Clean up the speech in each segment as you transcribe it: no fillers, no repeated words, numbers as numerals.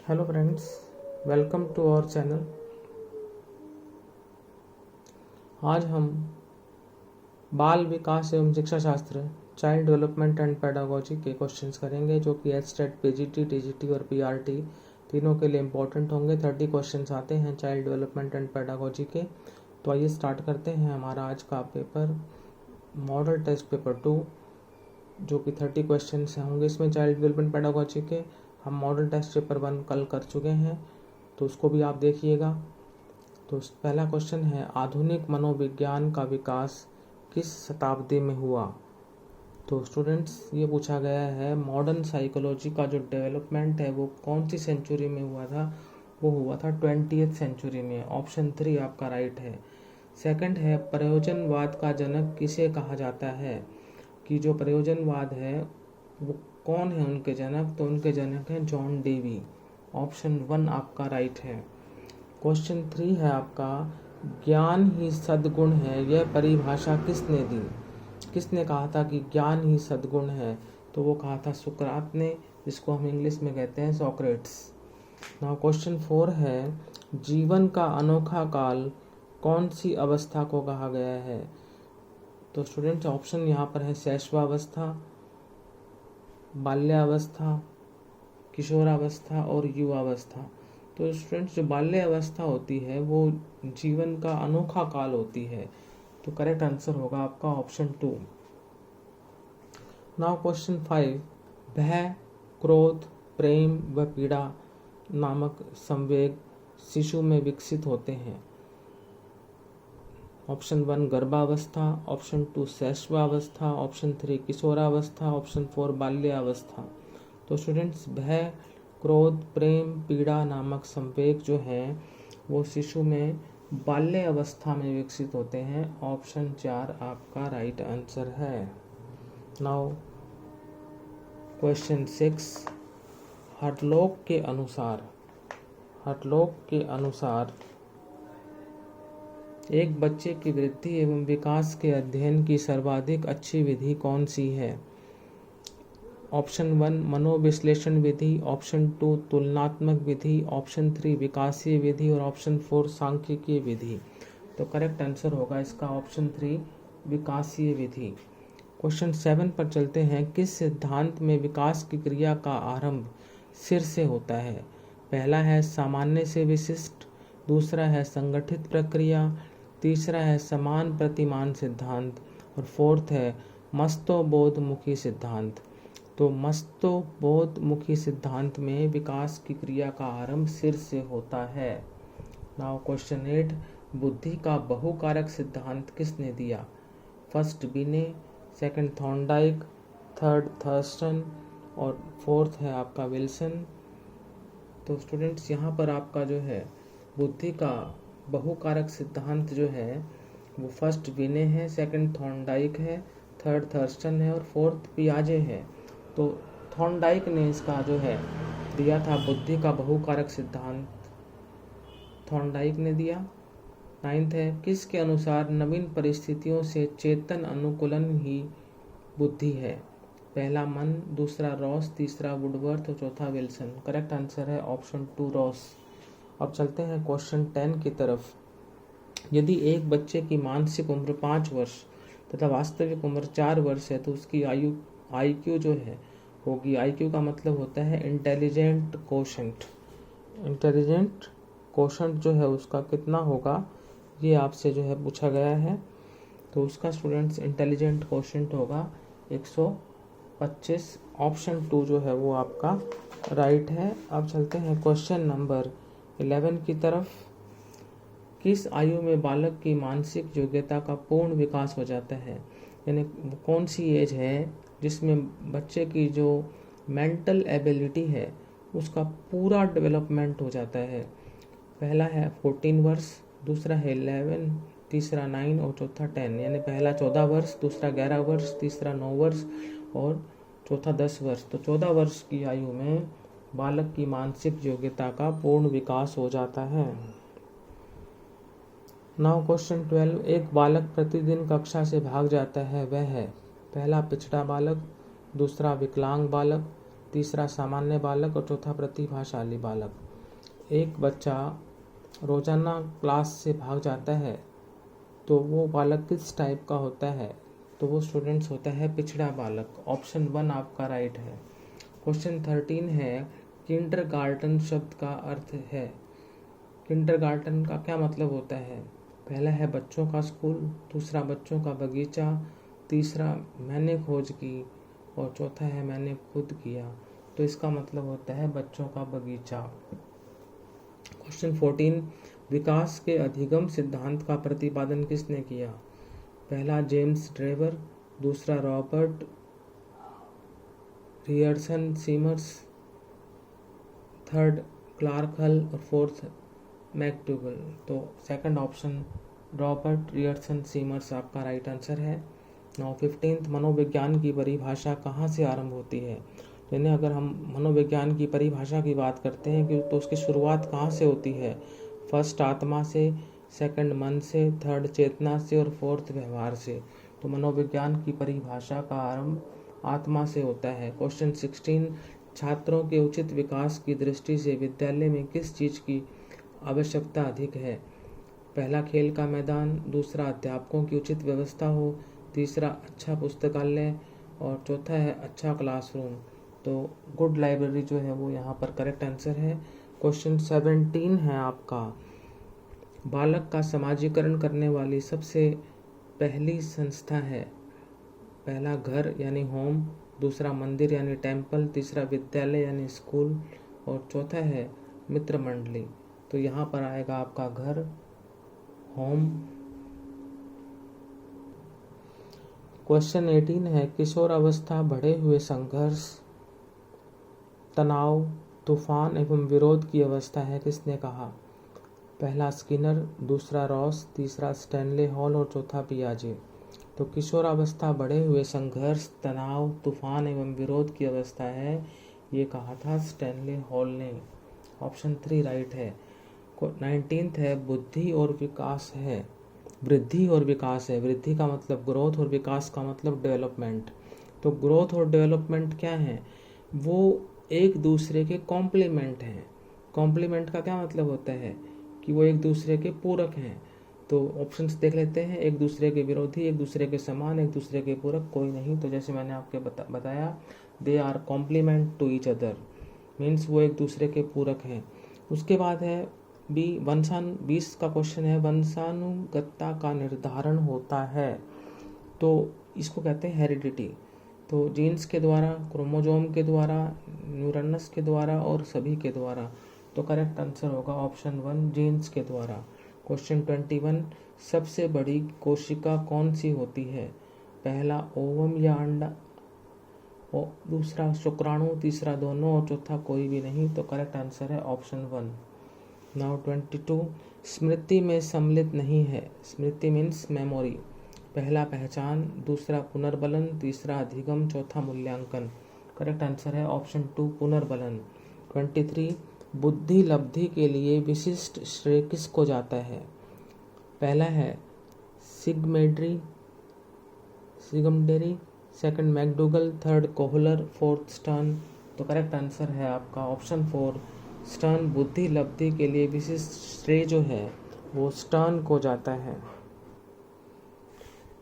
Hello friends, welcome to our channel. आज हम बाल विकास एवं शिक्षा शास्त्र चाइल्ड डेवलपमेंट एंड पेडागोजी के क्वेश्चंस करेंगे, जो कि एचटेट, पीजीटी, टीजीटी और पीआरटी तीनों के लिए इम्पोर्टेंट होंगे। 30 क्वेश्चंस आते हैं चाइल्ड डेवलपमेंट एंड पेडागोजी के। तो आइए स्टार्ट करते हैं हमारा आज का पेपर, मॉडल टेस्ट पेपर 2, जो कि 30 क्वेश्चन होंगे इसमें चाइल्ड डेवलपमेंट पेडागोजी के। हम मॉडल टेस्ट पेपर 1 कल कर चुके हैं, तो उसको भी आप देखिएगा। तो पहला क्वेश्चन है, आधुनिक मनोविज्ञान का विकास किस शताब्दी में हुआ? तो स्टूडेंट्स, ये पूछा गया है मॉडर्न साइकोलॉजी का जो डेवलपमेंट है वो कौन सी सेंचुरी में हुआ था? वो हुआ था 20th सेंचुरी में। ऑप्शन 3 आपका राइट है। सेकंड है, प्रयोजनवाद का जनक किसे कहा जाता है? कि जो प्रयोजनवाद है वो कौन है उनके जनक? तो उनके जनक हैं जॉन डेवी। ऑप्शन 1 आपका राइट है। क्वेश्चन 3 है आपका, ज्ञान ही सद्गुण है, यह परिभाषा किसने दी? किसने कहा था कि ज्ञान ही सद्गुण है? तो वो कहा था सुकरात ने, जिसको हम इंग्लिश में कहते हैं सॉक्रेट्स। नाउ क्वेश्चन 4 है, जीवन का अनोखा काल कौन सी अवस्था को कहा गया है? तो स्टूडेंट्स, ऑप्शन यहाँ पर है शैशवावस्था, बाल्यावस्था, किशोरावस्था और युवावस्था। तो स्टूडेंट्स, जो बाल्यावस्था होती है वो जीवन का अनोखा काल होती है। तो करेक्ट आंसर होगा आपका ऑप्शन 2। नाउ क्वेश्चन 5, भय, क्रोध, प्रेम व पीड़ा नामक संवेग शिशु में विकसित होते हैं। ऑप्शन 1 गर्भावस्था, ऑप्शन 2 शैशवावस्था, ऑप्शन 3 किशोरावस्था, ऑप्शन 4 बाल्यावस्था। तो स्टूडेंट्स, भय, क्रोध, प्रेम, पीड़ा नामक संवेग जो है वो शिशु में बाल्य अवस्था में विकसित होते हैं। ऑप्शन 4 आपका राइट आंसर है। नाउ क्वेश्चन 6, हटलॉक के अनुसार एक बच्चे की वृद्धि एवं विकास के अध्ययन की सर्वाधिक अच्छी विधि कौन सी है? ऑप्शन 1 मनोविश्लेषण विधि, ऑप्शन 2 तुलनात्मक विधि, ऑप्शन 3 विकासीय विधि और ऑप्शन 4 सांख्यिकीय विधि। तो करेक्ट आंसर होगा इसका ऑप्शन 3 विकासीय विधि। क्वेश्चन 7 पर चलते हैं, किस सिद्धांत में विकास की क्रिया का आरंभ सिर से होता है? पहला है सामान्य से विशिष्ट, दूसरा है संगठित प्रक्रिया, तीसरा है समान प्रतिमान सिद्धांत और फोर्थ है मस्तोबोधमुखी सिद्धांत। तो मस्तोबोधमुखी सिद्धांत में विकास की क्रिया का आरंभ सिर से होता है। नाउ क्वेश्चन 8, बुद्धि का बहुकारक सिद्धांत किसने दिया? फर्स्ट बिने, सेकंड थॉर्नडाइक, थर्ड थर्स्टन और फोर्थ है आपका विल्सन। तो स्टूडेंट्स, यहाँ पर आपका जो है बुद्धि का बहुकारक सिद्धांत जो है वो फर्स्ट बिने है, सेकंड थॉर्नडाइक है, थर्ड थर्स्टन है और फोर्थ पियाजे है। तो थॉर्नडाइक ने इसका जो है दिया था बुद्धि का बहुकारक सिद्धांत, थॉर्नडाइक ने दिया। 9th है, किसके अनुसार नवीन परिस्थितियों से चेतन अनुकूलन ही बुद्धि है? पहला मन, दूसरा रॉस, तीसरा वुडवर्थ और चौथा विल्सन। करेक्ट आंसर है ऑप्शन 2 रॉस। अब चलते हैं क्वेश्चन 10 की तरफ। यदि एक बच्चे की मानसिक उम्र 5 वर्ष तथा वास्तविक उम्र 4 वर्ष है तो उसकी IQ जो है होगी, IQ का मतलब होता है इंटेलिजेंट कोशेंट। इंटेलिजेंट कोशेंट जो है उसका कितना होगा, ये आपसे जो है पूछा गया है। तो उसका स्टूडेंट्स इंटेलिजेंट कोशेंट होगा 125। ऑप्शन 2 जो है वो आपका राइट है। अब चलते हैं क्वेश्चन नंबर 11 की तरफ। किस आयु में बालक की मानसिक योग्यता का पूर्ण विकास हो जाता है? यानी कौन सी एज है जिसमें बच्चे की जो मेंटल एबिलिटी है उसका पूरा डेवलपमेंट हो जाता है? पहला है 14 वर्ष, दूसरा है 11, तीसरा 9 और चौथा 10। यानी पहला 14 वर्ष, दूसरा 11 वर्ष, तीसरा 9 वर्ष और चौथा 10 वर्ष। तो 14 वर्ष की आयु में बालक की मानसिक योग्यता का पूर्ण विकास हो जाता है। नाउ क्वेश्चन 12, एक बालक प्रतिदिन कक्षा से भाग जाता है, वह है? पहला पिछड़ा बालक, दूसरा विकलांग बालक, तीसरा सामान्य बालक और चौथा प्रतिभाशाली बालक। एक बच्चा रोजाना क्लास से भाग जाता है तो वो बालक किस टाइप का होता है? तो वो स्टूडेंट्स होता है पिछड़ा बालक। ऑप्शन 1 आपका राइट है। क्वेश्चन 13 है, किंडरगार्टन शब्द का अर्थ है। किंडरगार्टन का क्या मतलब होता है? पहला है बच्चों का स्कूल, दूसरा बच्चों का बगीचा, तीसरा मैंने खोज की और चौथा है मैंने खुद किया। तो इसका मतलब होता है बच्चों का बगीचा। क्वेश्चन 14, विकास के अधिगम सिद्धांत का प्रतिपादन किसने किया? पहला जेम्स ड्रेवर, दूसरा रॉबर्ट रियर्सन सीमर्स, थर्ड क्लार्क हल और फोर्थ मैकडूगल। तो सेकंड ऑप्शन रॉबर्ट रियर्सन सीमर्स आपका राइट आंसर है। नाउ 15, मनोविज्ञान की परिभाषा कहाँ से आरंभ होती है? यानी अगर हम मनोविज्ञान की परिभाषा की बात करते हैं कि तो उसकी शुरुआत कहाँ से होती है? फर्स्ट आत्मा से, सेकंड मन से, थर्ड चेतना से और फोर्थ व्यवहार से। तो मनोविज्ञान की परिभाषा का आरंभ आत्मा से होता है। क्वेश्चन 16, छात्रों के उचित विकास की दृष्टि से विद्यालय में किस चीज़ की आवश्यकता अधिक है? पहला खेल का मैदान, दूसरा अध्यापकों की उचित व्यवस्था हो, तीसरा अच्छा पुस्तकालय और चौथा है अच्छा क्लासरूम। तो गुड लाइब्रेरी जो है वो यहाँ पर करेक्ट आंसर है। क्वेश्चन 17 है आपका, बालक का समाजीकरण करने वाली सबसे पहली संस्था है। पहला घर यानी होम, दूसरा मंदिर यानी टेम्पल, तीसरा विद्यालय यानी स्कूल और चौथा है मित्र मंडली। तो यहाँ पर आएगा आपका घर, होम। क्वेश्चन 18 है, किशोर अवस्था बढ़े हुए संघर्ष, तनाव, तूफान एवं विरोध की अवस्था है, किसने कहा? पहला स्किनर, दूसरा रॉस, तीसरा स्टैनले हॉल और चौथा पियाजे। तो किशोरावस्था बढ़े हुए संघर्ष, तनाव, तूफान एवं विरोध की अवस्था है, ये कहा था स्टैनले हॉल ने। ऑप्शन 3 राइट है। 19 है, बुद्धि और विकास है। वृद्धि और विकास है। वृद्धि का मतलब ग्रोथ और विकास का मतलब डेवलपमेंट। तो ग्रोथ और डेवलपमेंट क्या है? वो एक दूसरे के कॉम्प्लीमेंट हैं। कॉम्प्लीमेंट का क्या मतलब होता है? कि वो एक दूसरे के पूरक हैं। तो ऑप्शंस देख लेते हैं, एक दूसरे के विरोधी, एक दूसरे के समान, एक दूसरे के पूरक, कोई नहीं। तो जैसे मैंने आपके बताया, they are complement to each other, means वो एक दूसरे के पूरक हैं। उसके बाद है बी, 20 का क्वेश्चन है, वंशानुगतता का निर्धारण होता है। तो इसको कहते हैं हेरिडिटी। तो जीन्स के द्वारा, क्रोमोजोम के द्वारा, न्यूरनस के द्वारा और सभी के द्वारा। तो करेक्ट आंसर होगा ऑप्शन 1 जीन्स के द्वारा। क्वेश्चन 21, सबसे बड़ी कोशिका कौन सी होती है? पहला ओवम या अंडा, दूसरा शुक्राणु, तीसरा दोनों और चौथा कोई भी नहीं। तो करेक्ट आंसर है ऑप्शन 1। नाउ 22, स्मृति में सम्मिलित नहीं है। स्मृति मीन्स मेमोरी। पहला पहचान, दूसरा पुनर्बलन, तीसरा अधिगम, चौथा मूल्यांकन। करेक्ट आंसर है ऑप्शन 2 पुनर्बलन। 23, बुद्धि लब्धि के लिए विशिष्ट श्रेय किसको जाता है? पहला है सिगमेंडरी, second McDougall, third Kohler, fourth Stern. तो करेक्ट आंसर है आपका ऑप्शन 4 स्टर्न। बुद्धि लब्धि के लिए विशिष्ट श्रेय जो है वो स्टर्न को जाता है।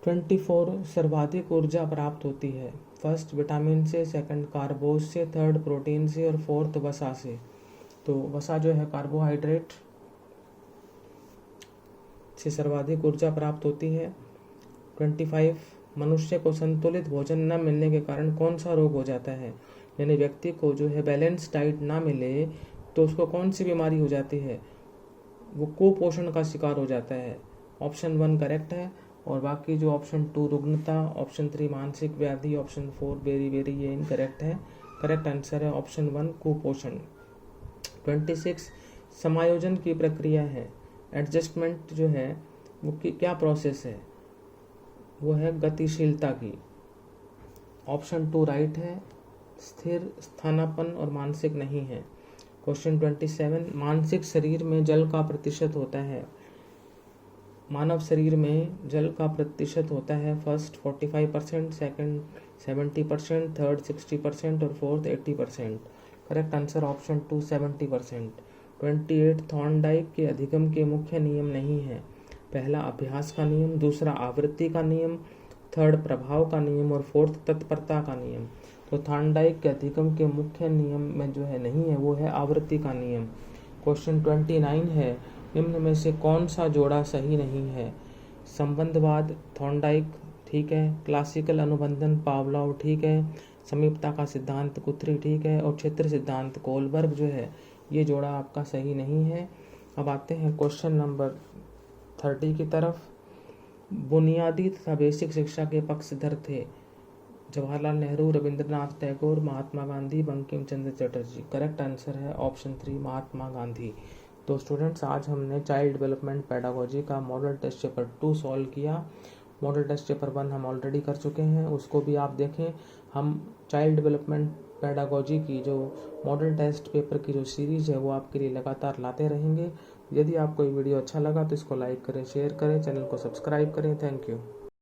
24, सर्वाधिक ऊर्जा प्राप्त होती है। फर्स्ट विटामिन से, सेकंड कार्बोज से, थर्ड प्रोटीन से और फोर्थ वसा से। तो वसा जो है कार्बोहाइड्रेट से सर्वाधिक ऊर्जा प्राप्त होती है। 25, मनुष्य को संतुलित भोजन न मिलने के कारण कौन सा रोग हो जाता है? यानी व्यक्ति को जो है बैलेंस डाइट ना मिले तो उसको कौन सी बीमारी हो जाती है? वो कुपोषण का शिकार हो जाता है। ऑप्शन 1 करेक्ट है और बाकी जो ऑप्शन 2 रुग्णता, ऑप्शन 3 मानसिक व्याधि, ऑप्शन 4 वेरी ये इनकरेक्ट है। करेक्ट आंसर है ऑप्शन 1 कुपोषण। 26, समायोजन की प्रक्रिया है। एडजस्टमेंट जो है वो क्या प्रोसेस है? वो है गतिशीलता की। ऑप्शन 2 राइट है, स्थिर, स्थानापन्न और मानसिक नहीं है। क्वेश्चन 27, मानसिक शरीर में जल का प्रतिशत होता है। मानव शरीर में जल का प्रतिशत होता है फर्स्ट 45%, सेकंड 70%, थर्ड 60% और fourth 80%। Correct answer option 2 70%। 28 Thorndike के अधिगम के मुख्य नियम नहीं है। पहला अभ्यास का नियम, दूसरा आवृत्ति का नियम, थर्ड प्रभाव का नियम और फोर्थ तत्परता का नियम। तो थॉर्नडाइक के अधिगम के मुख्य नियम में जो है नहीं है वो है आवृत्ति का नियम। क्वेश्चन 29 है, निम्न में से कौन सा जोड़ा सही नहीं है? संबंधवाद थॉर्नडाइक ठीक है, क्लासिकल अनुबंधन पावलोव ठीक है, समीपता का सिद्धांत गुथरी ठीक है और क्षेत्र सिद्धांत कोलबर्ग जो है ये जोड़ा आपका सही नहीं है। अब आते हैं क्वेश्चन नंबर 30 की तरफ। बुनियादी तथा बेसिक शिक्षा के पक्षधर थे जवाहरलाल नेहरू, रविंद्रनाथ टैगोर, महात्मा गांधी, बंकिम चंद्र चटर्जी। करेक्ट आंसर है ऑप्शन 3 महात्मा गांधी। तो स्टूडेंट्स आज हमने चाइल्ड डेवलपमेंट पेडागोजी का मॉडल टेस्ट पेपर 2 सॉल्व किया। मॉडल टेस्ट पेपर 1 हम ऑलरेडी कर चुके हैं, उसको भी आप देखें। हम चाइल्ड डेवलपमेंट पेडागोजी की जो मॉडल टेस्ट पेपर की जो सीरीज़ है वो आपके लिए लगातार लाते रहेंगे। यदि आपको ये वीडियो अच्छा लगा तो इसको लाइक करें, शेयर करें, चैनल को सब्सक्राइब करें। Thank you.